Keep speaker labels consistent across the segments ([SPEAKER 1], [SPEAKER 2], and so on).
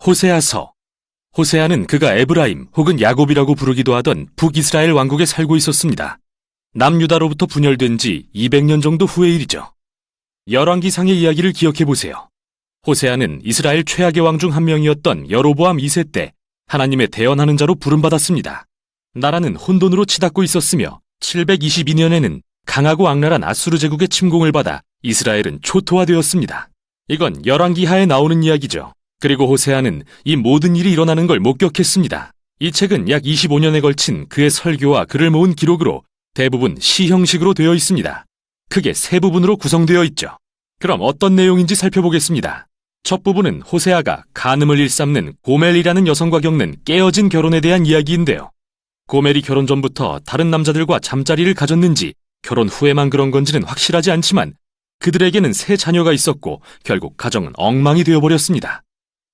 [SPEAKER 1] 호세아서. 호세아는 그가 에브라임 혹은 야곱이라고 부르기도 하던 북이스라엘 왕국에 살고 있었습니다. 남유다로부터 분열된 지 200년 정도 후의 일이죠. 열왕기상의 이야기를 기억해 보세요. 호세아는 이스라엘 최악의 왕 중 한 명이었던 여로보암 2세 때 하나님의 대언하는 자로 부름받았습니다. 나라는 혼돈으로 치닫고 있었으며 722년에는 강하고 악랄한 아수르 제국의 침공을 받아 이스라엘은 초토화되었습니다. 이건 열왕기하에 나오는 이야기죠. 그리고 호세아는 이 모든 일이 일어나는 걸 목격했습니다. 이 책은 약 25년에 걸친 그의 설교와 글을 모은 기록으로 대부분 시 형식으로 되어 있습니다. 크게 세 부분으로 구성되어 있죠. 그럼 어떤 내용인지 살펴보겠습니다. 첫 부분은 호세아가 간음을 일삼는 고멜이라는 여성과 겪는 깨어진 결혼에 대한 이야기인데요. 고멜이 결혼 전부터 다른 남자들과 잠자리를 가졌는지 결혼 후에만 그런 건지는 확실하지 않지만 그들에게는 세 자녀가 있었고 결국 가정은 엉망이 되어버렸습니다.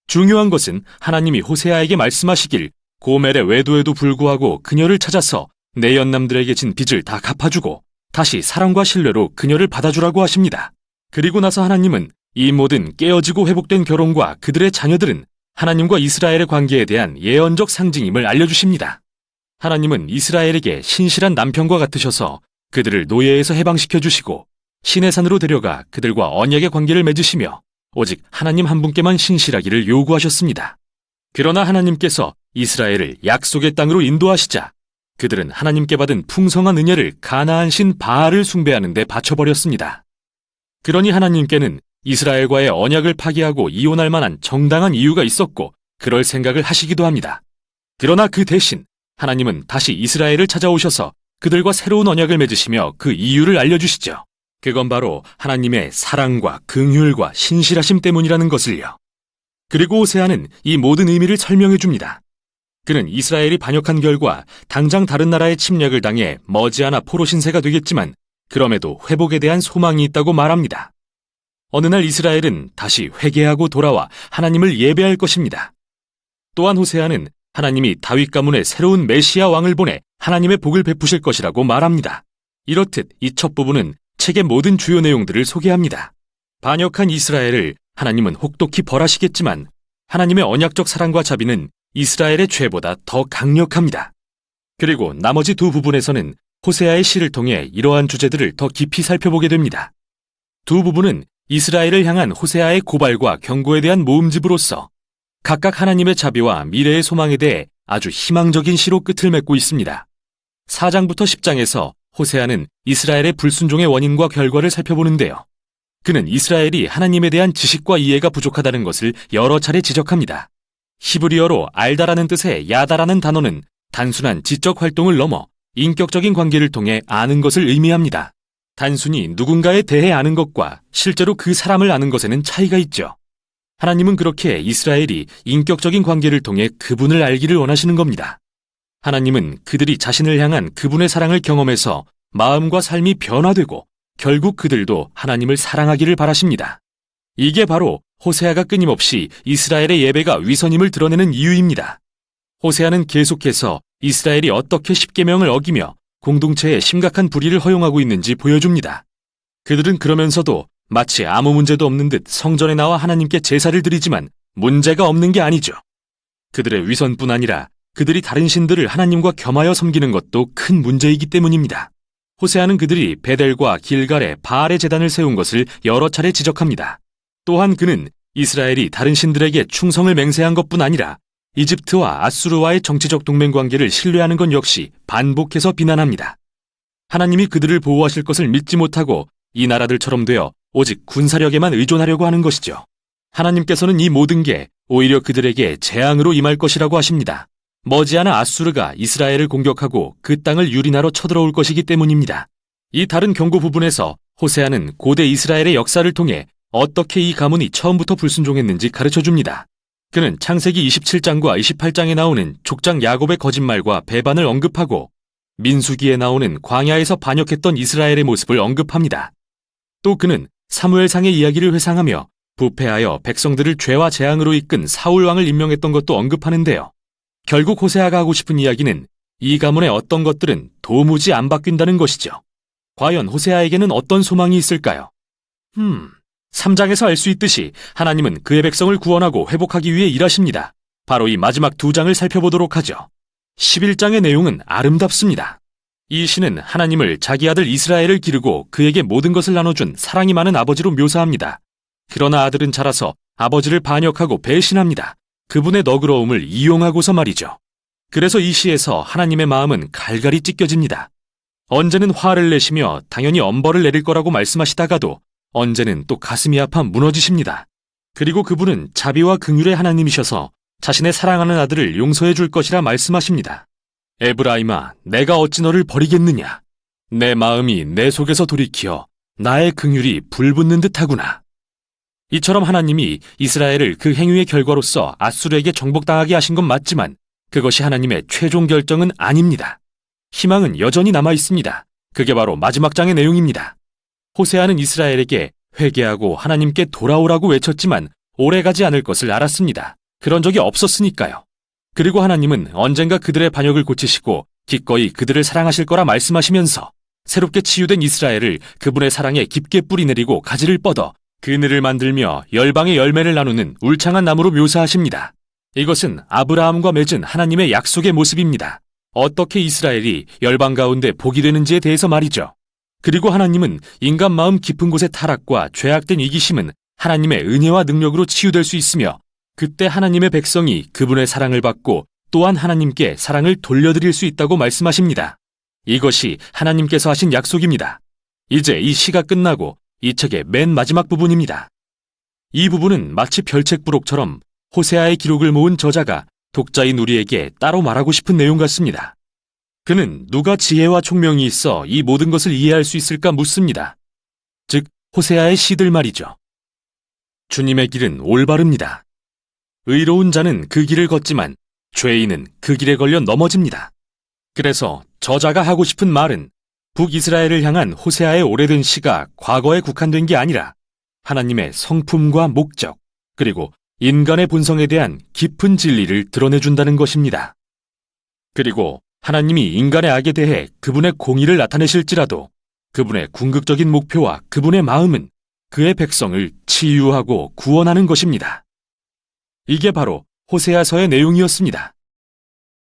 [SPEAKER 1] 중요한 것은 하나님이 호세아에게 말씀하시길 고멜의 외도에도 불구하고 그녀를 찾아서 내 연남들에게 진 빚을 다 갚아주고 다시 사랑과 신뢰로 그녀를 받아주라고 하십니다. 그리고 나서 하나님은 이 모든 깨어지고 회복된 결혼과 그들의 자녀들은 하나님과 이스라엘의 관계에 대한 예언적 상징임을 알려주십니다. 하나님은 이스라엘에게 신실한 남편과 같으셔서 그들을 노예에서 해방시켜 주시고 시내산으로 데려가 그들과 언약의 관계를 맺으시며 오직 하나님 한 분께만 신실하기를 요구하셨습니다. 그러나 하나님께서 이스라엘을 약속의 땅으로 인도하시자 그들은 하나님께 받은 풍성한 은혜를 가나안 신 바알을 숭배하는 데 바쳐버렸습니다. 그러니 하나님께는 이스라엘과의 언약을 파기하고 이혼할 만한 정당한 이유가 있었고 그럴 생각을 하시기도 합니다. 그러나 그 대신 하나님은 다시 이스라엘을 찾아오셔서 그들과 새로운 언약을 맺으시며 그 이유를 알려주시죠. 그건 바로 하나님의 사랑과 긍휼과 신실하심 때문이라는 것을요. 그리고 호세아는 이 모든 의미를 설명해 줍니다. 그는 이스라엘이 반역한 결과 당장 다른 나라의 침략을 당해 머지않아 포로 신세가 되겠지만 그럼에도 회복에 대한 소망이 있다고 말합니다. 어느 날 이스라엘은 다시 회개하고 돌아와 하나님을 예배할 것입니다. 또한 호세아는 하나님이 다윗 가문에 새로운 메시아 왕을 보내 하나님의 복을 베푸실 것이라고 말합니다. 이렇듯 이 첫 부분은 책의 모든 주요 내용들을 소개합니다. 반역한 이스라엘을 하나님은 혹독히 벌하시겠지만 하나님의 언약적 사랑과 자비는 이스라엘의 죄보다 더 강력합니다. 그리고 나머지 두 부분에서는 호세아의 시를 통해 이러한 주제들을 더 깊이 살펴보게 됩니다. 두 부분은 이스라엘을 향한 호세아의 고발과 경고에 대한 모음집으로서 각각 하나님의 자비와 미래의 소망에 대해 아주 희망적인 시로 끝을 맺고 있습니다. 4장부터 10장에서 호세아는 이스라엘의 불순종의 원인과 결과를 살펴보는데요. 그는 이스라엘이 하나님에 대한 지식과 이해가 부족하다는 것을 여러 차례 지적합니다. 히브리어로 알다라는 뜻의 야다라는 단어는 단순한 지적 활동을 넘어 인격적인 관계를 통해 아는 것을 의미합니다. 단순히 누군가에 대해 아는 것과 실제로 그 사람을 아는 것에는 차이가 있죠. 하나님은 그렇게 이스라엘이 인격적인 관계를 통해 그분을 알기를 원하시는 겁니다. 하나님은 그들이 자신을 향한 그분의 사랑을 경험해서 마음과 삶이 변화되고 결국 그들도 하나님을 사랑하기를 바라십니다. 이게 바로 호세아가 끊임없이 이스라엘의 예배가 위선임을 드러내는 이유입니다. 호세아는 계속해서 이스라엘이 어떻게 십계명을 어기며 공동체에 심각한 불의를 허용하고 있는지 보여줍니다. 그들은 그러면서도 마치 아무 문제도 없는 듯 성전에 나와 하나님께 제사를 드리지만 문제가 없는 게 아니죠. 그들의 위선뿐 아니라 그들이 다른 신들을 하나님과 겸하여 섬기는 것도 큰 문제이기 때문입니다. 호세아는 그들이 베델과 길갈에 바알의 제단을 세운 것을 여러 차례 지적합니다. 또한 그는 이스라엘이 다른 신들에게 충성을 맹세한 것뿐 아니라 이집트와 아수르와의 정치적 동맹 관계를 신뢰하는 것 역시 반복해서 비난합니다. 하나님이 그들을 보호하실 것을 믿지 못하고 이 나라들처럼 되어 오직 군사력에만 의존하려고 하는 것이죠. 하나님께서는 이 모든 게 오히려 그들에게 재앙으로 임할 것이라고 하십니다. 머지않아 아수르가 이스라엘을 공격하고 그 땅을 유린하러 쳐들어올 것이기 때문입니다. 이 다른 경고 부분에서 호세아는 고대 이스라엘의 역사를 통해 어떻게 이 가문이 처음부터 불순종했는지 가르쳐줍니다. 그는 창세기 27장과 28장에 나오는 족장 야곱의 거짓말과 배반을 언급하고 민수기에 나오는 광야에서 반역했던 이스라엘의 모습을 언급합니다. 또 그는 사무엘상의 이야기를 회상하며 부패하여 백성들을 죄와 재앙으로 이끈 사울 왕을 임명했던 것도 언급하는데요. 결국 호세아가 하고 싶은 이야기는 이 가문의 어떤 것들은 도무지 안 바뀐다는 것이죠. 과연 호세아에게는 어떤 소망이 있을까요? 3장에서 알 수 있듯이 하나님은 그의 백성을 구원하고 회복하기 위해 일하십니다. 바로 이 마지막 2장을 살펴보도록 하죠. 11장의 내용은 아름답습니다. 이 시는 하나님을 자기 아들 이스라엘을 기르고 그에게 모든 것을 나눠준 사랑이 많은 아버지로 묘사합니다. 그러나 아들은 자라서 아버지를 반역하고 배신합니다. 그분의 너그러움을 이용하고서 말이죠. 그래서 이 시에서 하나님의 마음은 갈갈이 찢겨집니다. 언제는 화를 내시며 당연히 엄벌을 내릴 거라고 말씀하시다가도 언제는 또 가슴이 아파 무너지십니다. 그리고 그분은 자비와 긍휼의 하나님이셔서 자신의 사랑하는 아들을 용서해 줄 것이라 말씀하십니다. 에브라임아, 내가 어찌 너를 버리겠느냐? 내 마음이 내 속에서 돌이키어 나의 긍휼이 불붙는 듯하구나. 이처럼 하나님이 이스라엘을 그 행위의 결과로서 앗수르에게 정복당하게 하신 건 맞지만 그것이 하나님의 최종 결정은 아닙니다. 희망은 여전히 남아 있습니다. 그게 바로 마지막 장의 내용입니다. 호세아는 이스라엘에게 회개하고 하나님께 돌아오라고 외쳤지만 오래가지 않을 것을 알았습니다. 그런 적이 없었으니까요. 그리고 하나님은 언젠가 그들의 반역을 고치시고 기꺼이 그들을 사랑하실 거라 말씀하시면서 새롭게 치유된 이스라엘을 그분의 사랑에 깊게 뿌리내리고 가지를 뻗어 그늘을 만들며 열방의 열매를 나누는 울창한 나무로 묘사하십니다. 이것은 아브라함과 맺은 하나님의 약속의 모습입니다. 어떻게 이스라엘이 열방 가운데 복이 되는지에 대해서 말이죠. 그리고 하나님은 인간 마음 깊은 곳의 타락과 죄악된 이기심은 하나님의 은혜와 능력으로 치유될 수 있으며 그때 하나님의 백성이 그분의 사랑을 받고 또한 하나님께 사랑을 돌려드릴 수 있다고 말씀하십니다. 이것이 하나님께서 하신 약속입니다. 이제 이 시가 끝나고 이 책의 맨 마지막 부분입니다. 이 부분은 마치 별책부록처럼 호세아의 기록을 모은 저자가 독자인 우리에게 따로 말하고 싶은 내용 같습니다. 그는 누가 지혜와 총명이 있어 이 모든 것을 이해할 수 있을까 묻습니다. 즉, 호세아의 시들 말이죠. 주님의 길은 올바릅니다. 의로운 자는 그 길을 걷지만 죄인은 그 길에 걸려 넘어집니다. 그래서 저자가 하고 싶은 말은 북이스라엘을 향한 호세아의 오래된 시가 과거에 국한된 게 아니라 하나님의 성품과 목적, 그리고 인간의 본성에 대한 깊은 진리를 드러내준다는 것입니다. 그리고 하나님이 인간의 악에 대해 그분의 공의를 나타내실지라도 그분의 궁극적인 목표와 그분의 마음은 그의 백성을 치유하고 구원하는 것입니다. 이게 바로 호세아서의 내용이었습니다.